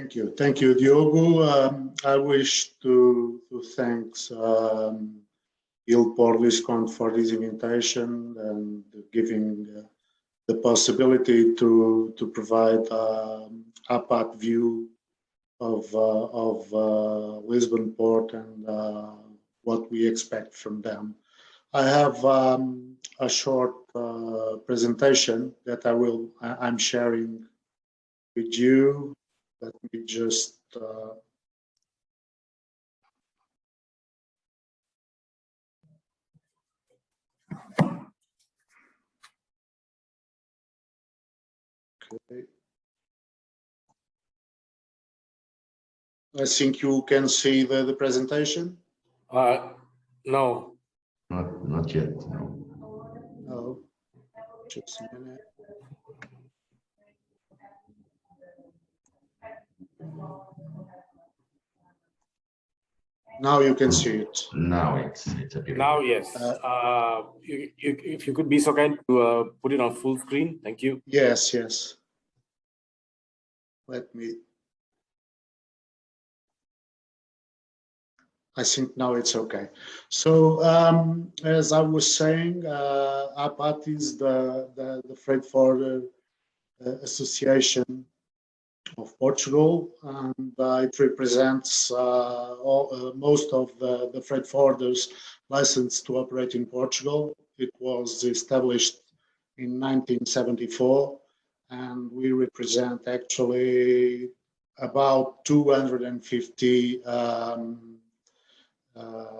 Thank you, Diogo. I wish to thank Yilport Liscont for this invitation and giving the possibility to provide APAT view of Lisbon Port and what we expect from them. I have a short presentation that I'm sharing with you. Let me just okay. I think you can see the presentation. No. Not yet. No. No. Just a minute. Now you can see it. Now it's appearing. Now, yes. If you could be so kind to put it on full screen, thank you. Yes, yes. Let me. I think now it's okay. So as I was saying, APAT is the freight forwarder association of Portugal, and it represents most of the freight forwarders licensed to operate in Portugal. It was established in 1974, and we represent actually about 250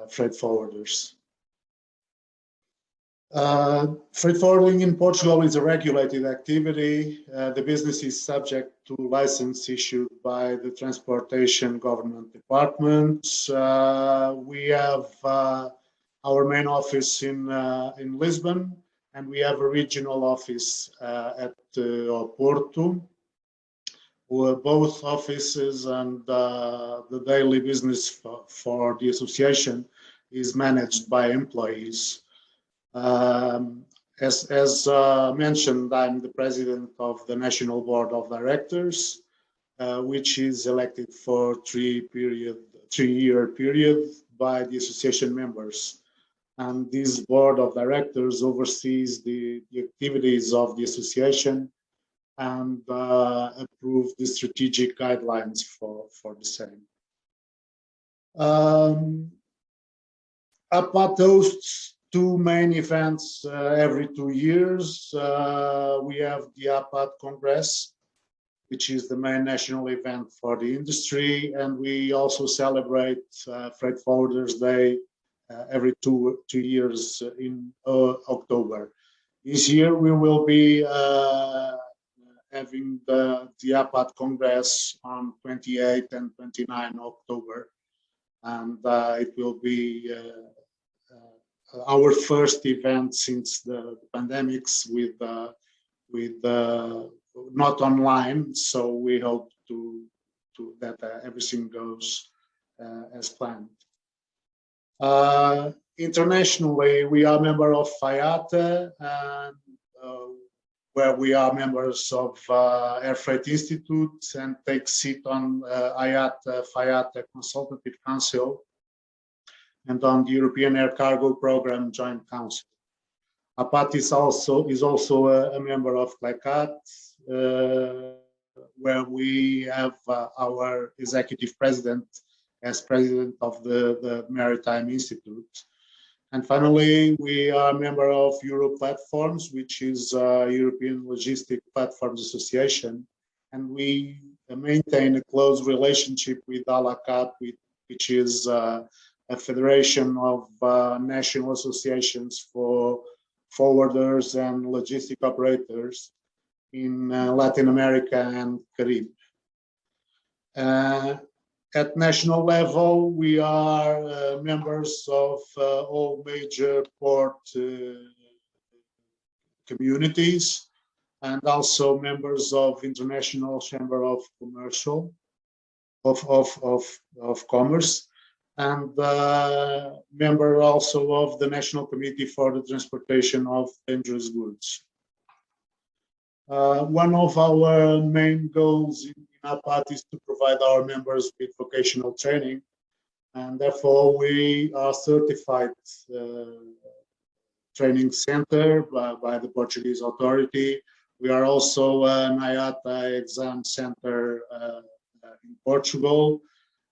freight forwarders. Freight forwarding in Portugal is a regulated activity. The business is subject to license issued by the Transportation Government Department. We have our main office in Lisbon, and we have a regional office at Porto. Both offices and the daily business for the association is managed by employees. As mentioned, I'm the president of the National Board of Directors, which is elected for three-year period by the association members. And this Board of Directors oversees the activities of the association and approve the strategic guidelines for the same. APAT hosts two main events every 2 years. We have the APAT Congress, which is the main national event for the industry, and we also celebrate Freight Forwarders Day every two years in October. This year we will be having the APAT Congress on 28 and 29 October, and it will be our first event since the pandemics with not online. So we hope that everything goes as planned. Internationally, we are member of PAIVA, and where we are members of Air Freight Institute and take seat on PAIVA Consultative Council and on the European Air Cargo Program Joint Council. APAT is also a member of CLECAT, where we have our executive president as president of the Maritime Institute. And finally, we are a member of Euro Platforms, which is European Logistic Platforms Association, and we maintain a close relationship with ALACAT, which is a federation of national associations for forwarders and logistic operators in Latin America and Caribbean. At national level, we are members of all major port communities and also members of International Chamber of Commerce, and member also of the National Committee for the Transportation of Dangerous Goods. One of our main goals in APAT is to provide our members with vocational training, and therefore we are certified training center by the Portuguese authority. We are also an IATA exam center in Portugal,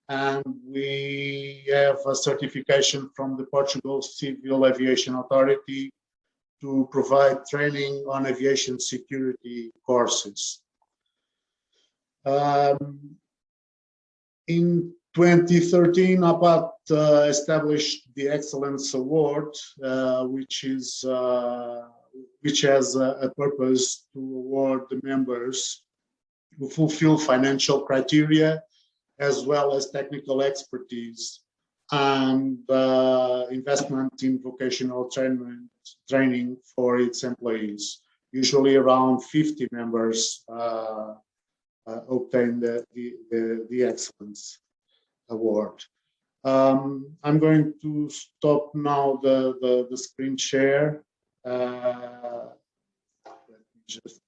and we have a certification from the Portugal Civil Aviation Authority to provide training on aviation security courses. In 2013, APAT established the Excellence Award, which has a purpose to award the members who fulfill financial criteria as well as technical expertise and investment in vocational training for its employees. Usually around 50 members obtain the Excellence Award. I'm going to stop now the screen share. Let me just.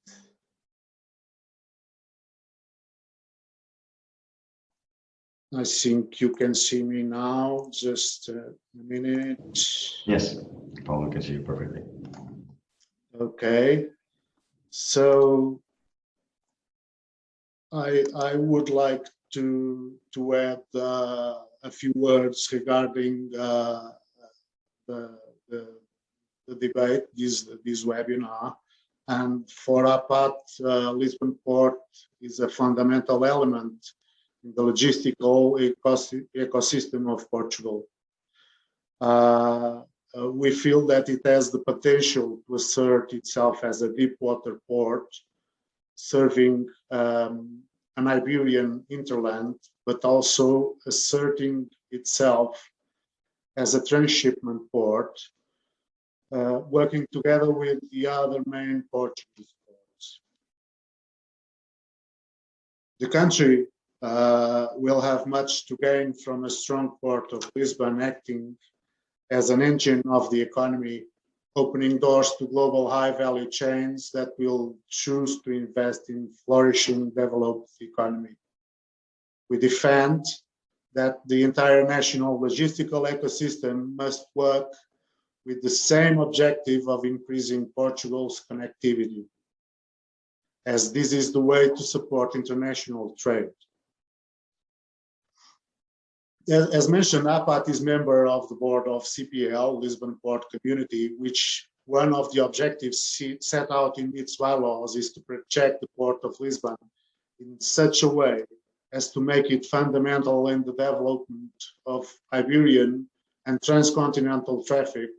I think you can see me now. Just a minute. Yes, Paulo can see you perfectly. Okay. So I would like to add a few words regarding the debate, this webinar. And for APAT, Lisbon Port is a fundamental element in the logistical ecosystem of Portugal. We feel that it has the potential to assert itself as a deep water port, serving an Iberian hinterland, but also asserting itself as a transshipment port, working together with the other main Portuguese ports. The country will have much to gain from a strong port of Lisbon acting as an engine of the economy, opening doors to global high-value chains that will choose to invest in flourishing, developed economy. We defend that the entire national logistical ecosystem must work with the same objective of increasing Portugal's connectivity, as this is the way to support international trade. As mentioned, APAT is member of the board of CPL, Lisbon Port Community, which one of the objectives set out in its bylaws is to protect the Port of Lisbon in such a way as to make it fundamental in the development of Iberian and transcontinental traffic,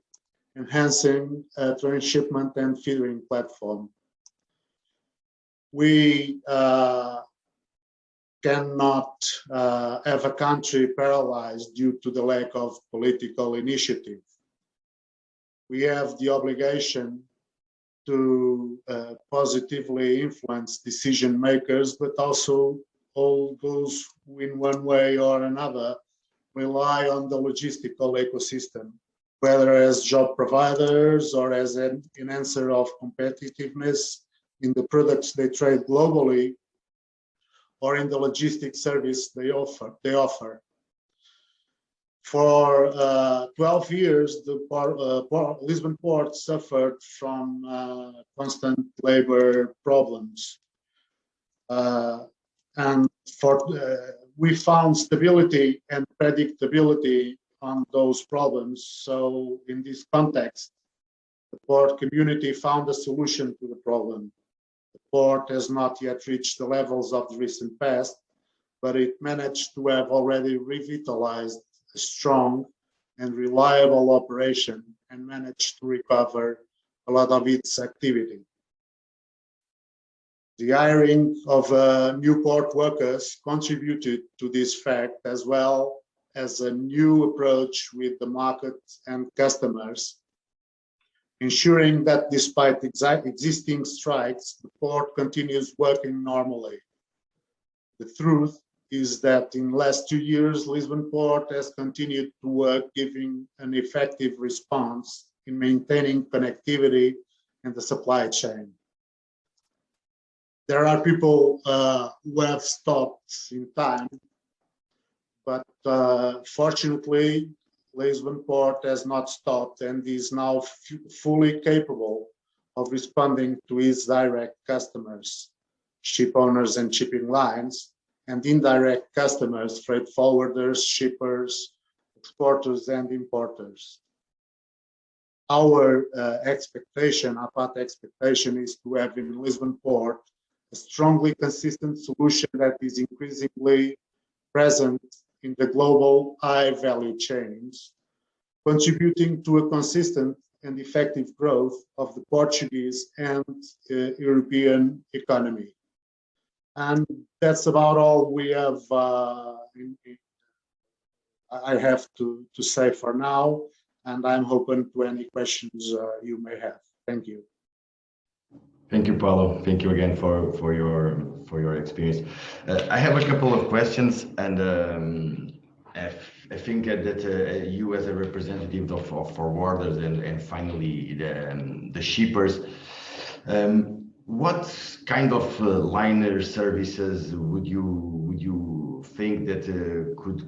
enhancing a transshipment and feedering platform. We cannot have a country paralyzed due to the lack of political initiative. We have the obligation to positively influence decision makers, but also all those who in one way or another rely on the logistical ecosystem, whether as job providers or as an enhancer of competitiveness in the products they trade globally, or in the logistics service they offer. For 12 years, the Lisbon Port suffered from constant labor problems. And we found stability and predictability on those problems. So in this context, the port community found a solution to the problem. The port has not yet reached the levels of the recent past, but it managed to have already revitalized a strong and reliable operation and managed to recover a lot of its activity. The hiring of new port workers contributed to this fact, as well as a new approach with the market and customers, ensuring that despite existing strikes, the port continues working normally. The truth is that in the last 2 years, Lisbon Port has continued to work, giving an effective response in maintaining connectivity and the supply chain. there are people who have stopped in time, but fortunately, Lisbon Port has not stopped and is now fully capable of responding to its direct customers, ship owners and shipping lines, and indirect customers, freight forwarders, shippers, exporters, and importers. Our expectation, APAT expectation, is to have in Lisbon Port a strongly consistent solution that is increasingly present in the global high value chains, contributing to a consistent and effective growth of the Portuguese and European economy. And that's about all we have. I have to say for now, and I'm open to any questions you may have. Thank you. Thank you, Paulo. Thank you again for your experience. I have a couple of questions, and I think that you, as a representative of forwarders and finally the shippers, what kind of liner services would you think that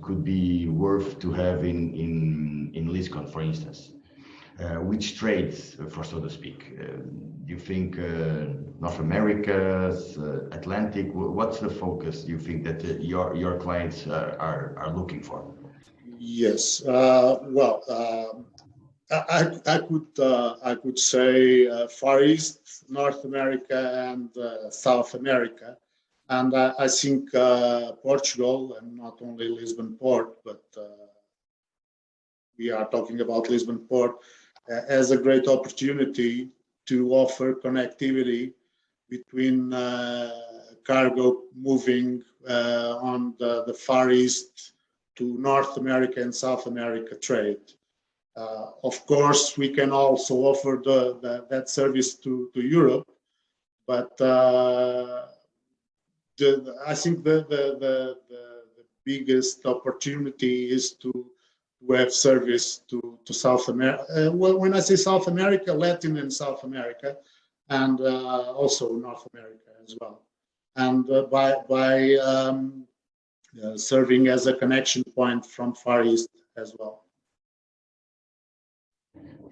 could be worth to have in Liscont, for instance? Which trades, for so to speak? Do you think North America, Atlantic? What's the focus you think that your clients are looking for? Yes. Well, I could say Far East, North America, and South America, and I think Portugal, and not only Lisbon Port, but we are talking about Lisbon Port as a great opportunity to offer connectivity between cargo moving on the Far East to North America and South America trade. Of course, we can also offer that service to Europe, but I think the biggest opportunity is to have service to South America. Well, when I say South America, Latin and South America, and also North America as well, and by serving as a connection point from Far East as well.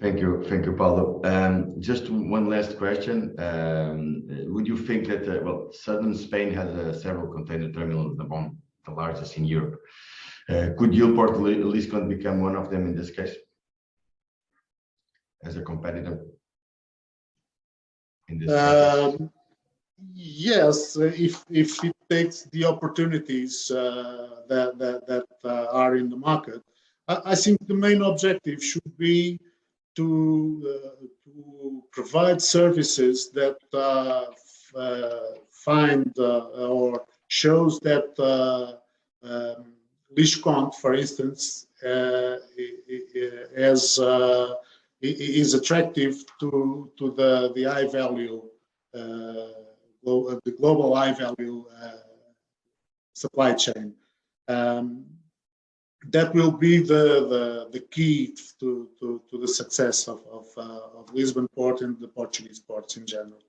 Thank you, Paulo. Just one last question. Would you think that, well, southern Spain has several container terminals, among the largest in Europe. Could Yilport Liscont become one of them in this case, as a competitor? In this case? Yes, if it takes the opportunities that are in the market. I think the main objective should be to provide services that find or shows that Liscont, for instance, is attractive to the high value, the global high value supply chain. That will be the key to the success of Lisbon Port and the Portuguese ports in general.